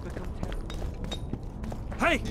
become terrible. Hey!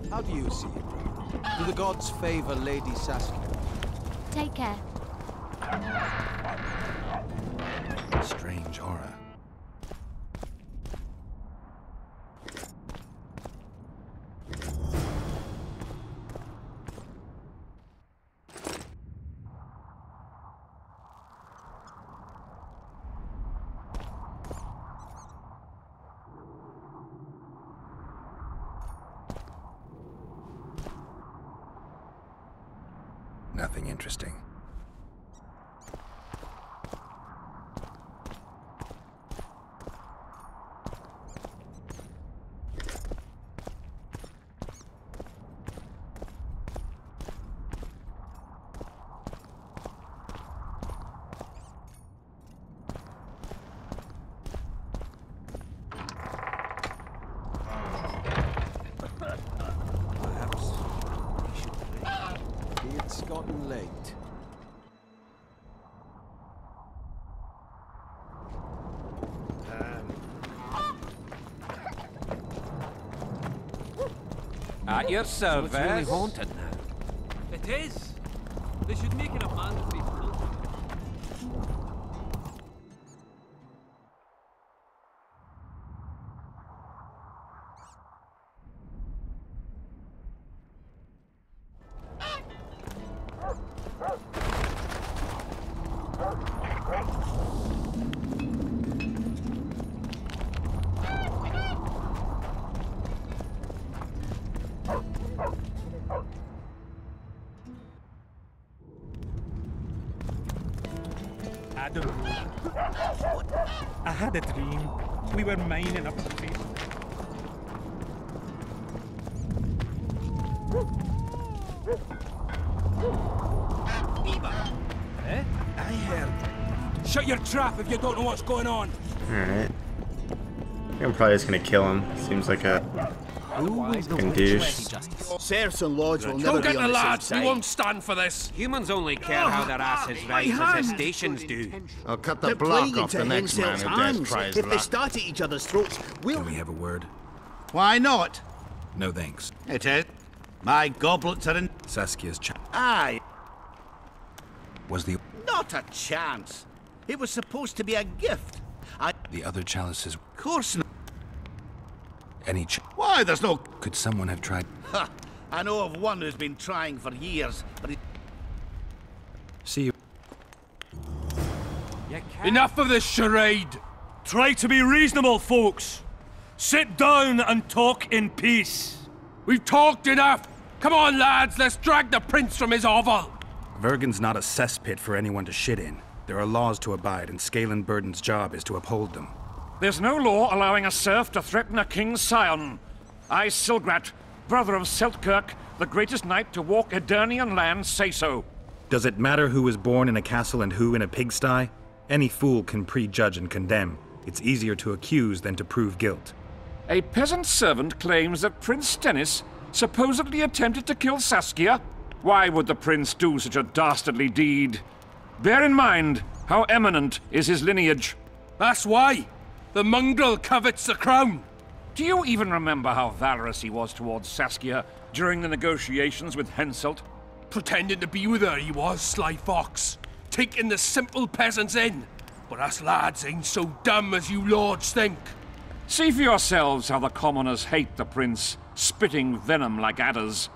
How do you see it, brother? Do the gods favor Lady Saskia? Take care. Strange aura. Nothing interesting. Perhaps we should pray. It's gotten late. At your service. It's really haunted now. It is. They should make it a mandatory filter. I had a dream. We were mining up the face. Eh? I heard. Shut your trap if you don't know what's going on. Alright. I think I'm probably just gonna kill him. Seems like a fucking douche. Serfs and lords will never Don't be get on the the lads. same We side. won't stand for this. Humans only care how their asses rise as the stations do. I'll cut the They're block playing off into the next man Hensel's who dares hands. prize If they luck. start at each other's throats, we'll... Can we have a word? Why not? No thanks. It is. My goblets are in... Saskia's Aye, was the not a chance. It was supposed to be a gift. the other chalices. Of course not. Any Why, there's no... could someone have tried? Ha! I know of one who's been trying for years, but he... See you. Enough of this charade. Try to be reasonable, folks. Sit down and talk in peace. We've talked enough. Come on, lads. Let's drag the prince from his hovel. Vergen's not a cesspit for anyone to shit in. There are laws to abide, and Scalen Burden's job is to uphold them. There's no law allowing a serf to threaten a king's scion. I, Silgrat, brother of Seltkirk, the greatest knight to walk Edirnian land, say so. Does it matter who was born in a castle and who in a pigsty? Any fool can prejudge and condemn. It's easier to accuse than to prove guilt. A peasant servant claims that Prince Stennis supposedly attempted to kill Saskia. Why would the prince do such a dastardly deed? Bear in mind how eminent is his lineage. That's why. The mongrel covets the crown. Do you even remember how valorous he was towards Saskia during the negotiations with Henselt? Pretending to be with her, he was, sly fox. Taking the simple peasants in. But us lads ain't so dumb as you lords think. See for yourselves how the commoners hate the prince, spitting venom like adders.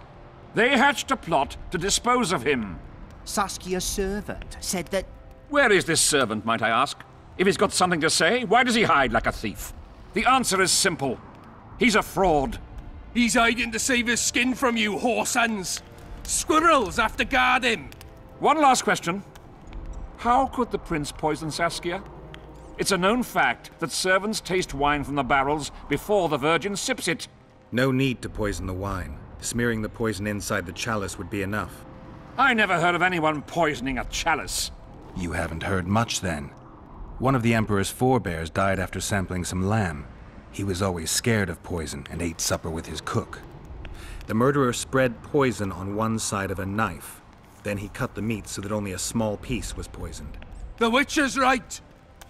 They hatched a plot to dispose of him. Saskia's servant said that... Where is this servant, might I ask? If he's got something to say, why does he hide like a thief? The answer is simple. He's a fraud. He's hiding to save his skin from you, whoresons. Squirrels have to guard him. One last question. How could the prince poison Saskia? It's a known fact that servants taste wine from the barrels before the virgin sips it. No need to poison the wine. Smearing the poison inside the chalice would be enough. I never heard of anyone poisoning a chalice. You haven't heard much then. One of the Emperor's forebears died after sampling some lamb. He was always scared of poison and ate supper with his cook. The murderer spread poison on one side of a knife. Then he cut the meat so that only a small piece was poisoned. The witch is right.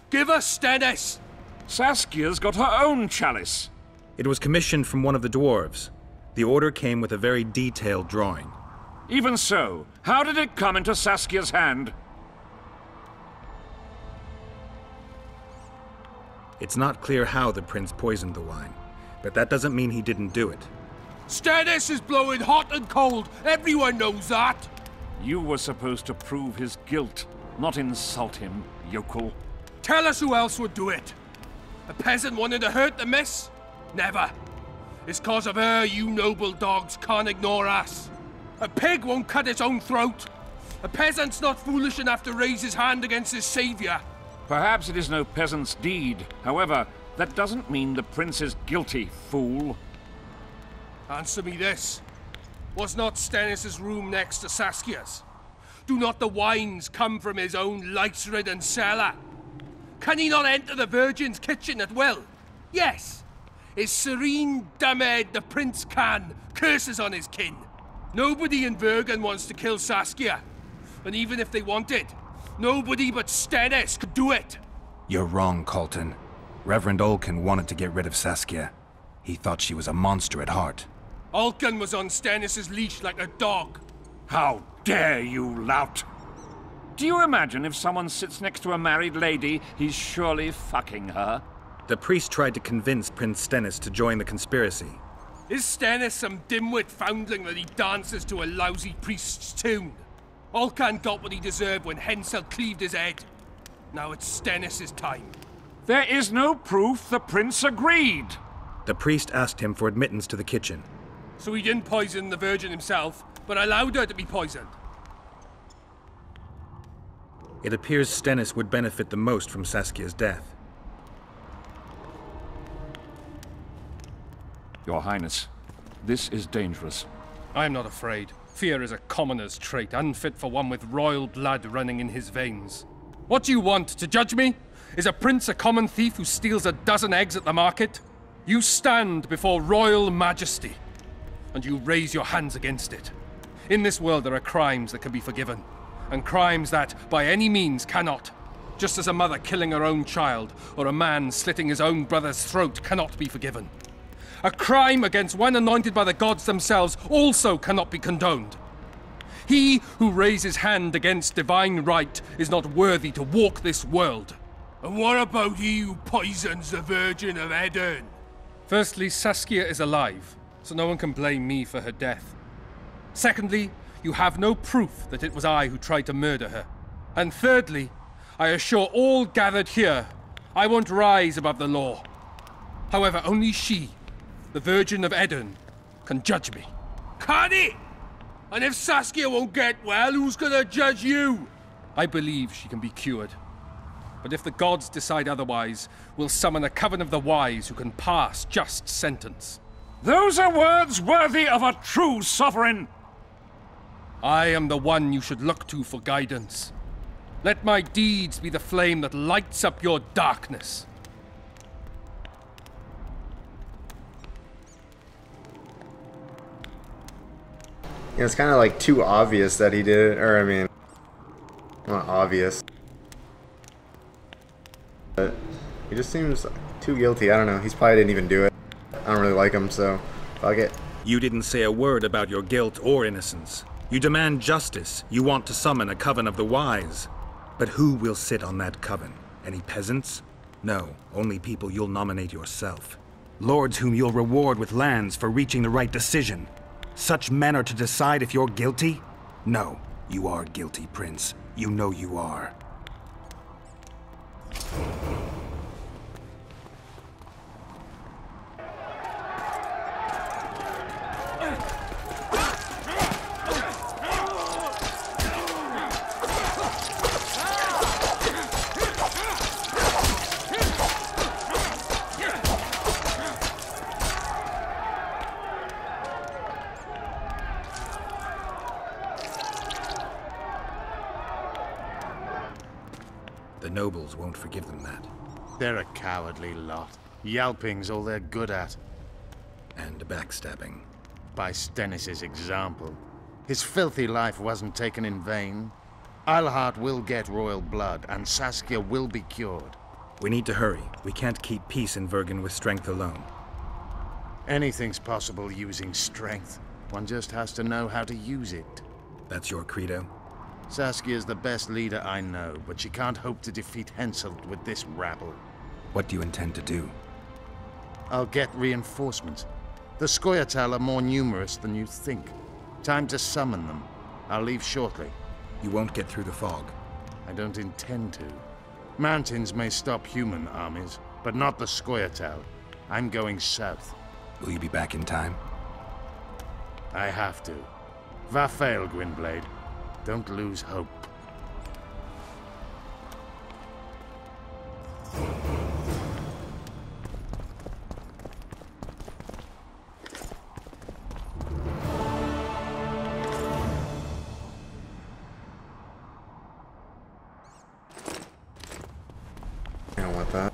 Give us Stennis. Saskia's got her own chalice. It was commissioned from one of the dwarves. The order came with a very detailed drawing. Even so, how did it come into Saskia's hand? It's not clear how the prince poisoned the wine, but that doesn't mean he didn't do it. Stennis is blowing hot and cold. Everyone knows that. You were supposed to prove his guilt, not insult him, yokel. Tell us who else would do it. A peasant wanting to hurt the miss? Never. It's cause of her you noble dogs can't ignore us. A pig won't cut its own throat. A peasant's not foolish enough to raise his hand against his savior. Perhaps it is no peasant's deed. However, that doesn't mean the prince is guilty, fool. Answer me this. Was not Stennis' room next to Saskia's? Do not the wines come from his own lice-ridden cellar? Can he not enter the Virgin's kitchen at will? Yes. His serene dumbhead the prince can, curses on his kin. Nobody in Bergen wants to kill Saskia. And even if they wanted, nobody but Stennis could do it. You're wrong, Colton. Reverend Olkin wanted to get rid of Saskia. He thought she was a monster at heart. Olkin was on Stennis' leash like a dog. How dare you, lout! Do you imagine if someone sits next to a married lady, he's surely fucking her? The priest tried to convince Prince Stennis to join the conspiracy. Is Stennis some dimwit foundling that he dances to a lousy priest's tune? Olkan got what he deserved when Hensel cleaved his head. Now it's Stennis' time. There is no proof the prince agreed. The priest asked him for admittance to the kitchen. So he didn't poison the Virgin himself, but allowed her to be poisoned. It appears Stennis would benefit the most from Saskia's death. Your Highness, this is dangerous. I am not afraid. Fear is a commoner's trait, unfit for one with royal blood running in his veins. What do you want, to judge me? Is a prince a common thief who steals a dozen eggs at the market? You stand before royal majesty, and you raise your hands against it. In this world there are crimes that can be forgiven, and crimes that, by any means, cannot. Just as a mother killing her own child, or a man slitting his own brother's throat cannot be forgiven. A crime against one anointed by the gods themselves also cannot be condoned. He who raises hand against divine right is not worthy to walk this world. And what about he who poisons the Virgin of Edern? Firstly, Saskia is alive, so no one can blame me for her death. Secondly, you have no proof that it was I who tried to murder her. And thirdly, I assure all gathered here, I won't rise above the law. However, only she, the Virgin of Edern, can judge me. Can he? And if Saskia won't get well, who's gonna judge you? I believe she can be cured. But if the gods decide otherwise, we'll summon a coven of the wise who can pass just sentence. Those are words worthy of a true sovereign! I am the one you should look to for guidance. Let my deeds be the flame that lights up your darkness. Yeah, it's kind of like too obvious that he did it, or I mean, not obvious. But he just seems too guilty. I don't know. He probably didn't even do it. I don't really like him, so fuck it. You didn't say a word about your guilt or innocence. You demand justice. You want to summon a coven of the wise. But who will sit on that coven? Any peasants? No, only people you'll nominate yourself. Lords whom you'll reward with lands for reaching the right decision. Such men are to decide if you're guilty? No, you are guilty, Prince. You know you are. The nobles won't forgive them that. They're a cowardly lot. Yelping's all they're good at. And backstabbing. By Stennis' example. His filthy life wasn't taken in vain. Eilhart will get royal blood, and Saskia will be cured. We need to hurry. We can't keep peace in Vergen with strength alone. Anything's possible using strength. One just has to know how to use it. That's your credo? Saskia's the best leader I know, but she can't hope to defeat Henselt with this rabble. What do you intend to do? I'll get reinforcements. The Scoia'tael are more numerous than you think. Time to summon them. I'll leave shortly. You won't get through the fog. I don't intend to. Mountains may stop human armies, but not the Scoia'tael. I'm going south. Will you be back in time? I have to. Va fail, Gwynblade. Don't lose hope. I don't want that.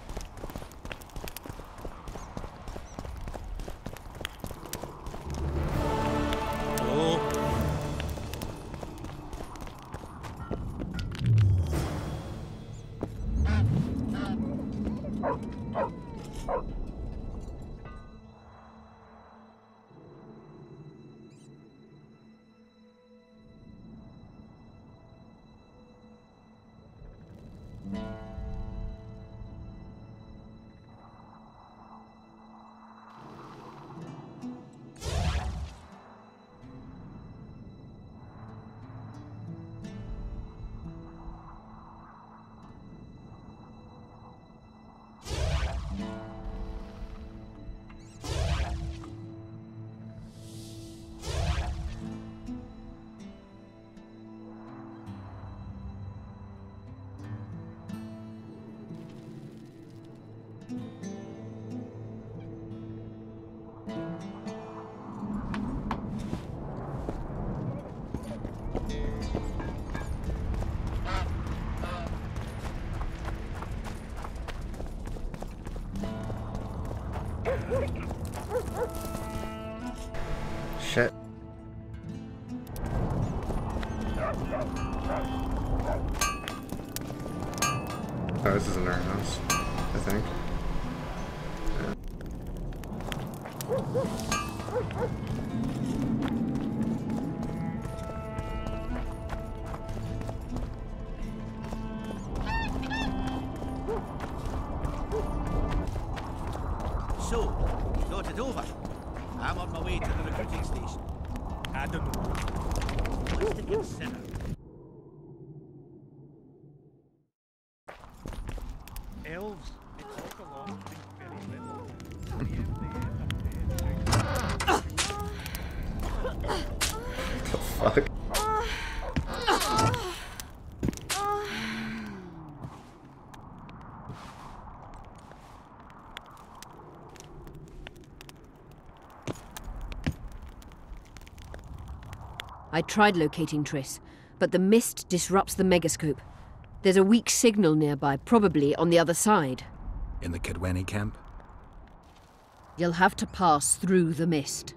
Shit. Oh, this isn't our house, I think. So, you thought it over? I'm on my way to the recruiting station. I don't know. What's to consider? Elves, they talk a lot, think very little. The fuck? I tried locating Triss, but the mist disrupts the megascope. There's a weak signal nearby, probably on the other side. In the Kedweni camp? You'll have to pass through the mist.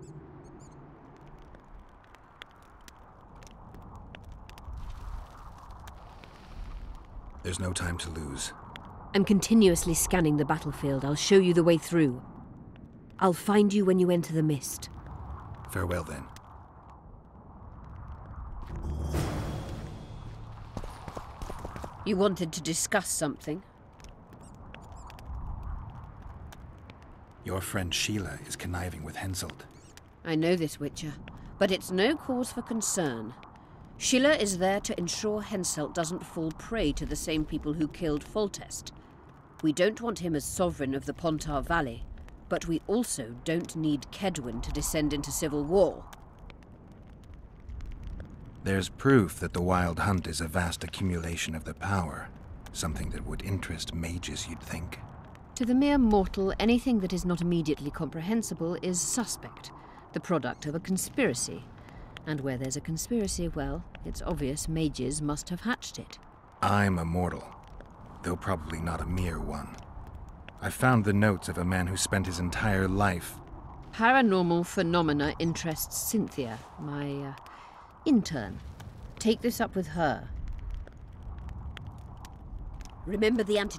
There's no time to lose. I'm continuously scanning the battlefield. I'll show you the way through. I'll find you when you enter the mist. Farewell, then. You wanted to discuss something? Your friend Sheila is conniving with Henselt. I know this, Witcher, but it's no cause for concern. Sheila is there to ensure Henselt doesn't fall prey to the same people who killed Foltest. We don't want him as sovereign of the Pontar Valley, but we also don't need Kedwen to descend into civil war. There's proof that the Wild Hunt is a vast accumulation of the power. Something that would interest mages, you'd think. To the mere mortal, anything that is not immediately comprehensible is suspect, the product of a conspiracy. And where there's a conspiracy, well, it's obvious mages must have hatched it. I'm a mortal, though probably not a mere one. I found the notes of a man who spent his entire life... Paranormal phenomena interests Cynthia, my, intern. Take this up with her. Remember the antidote.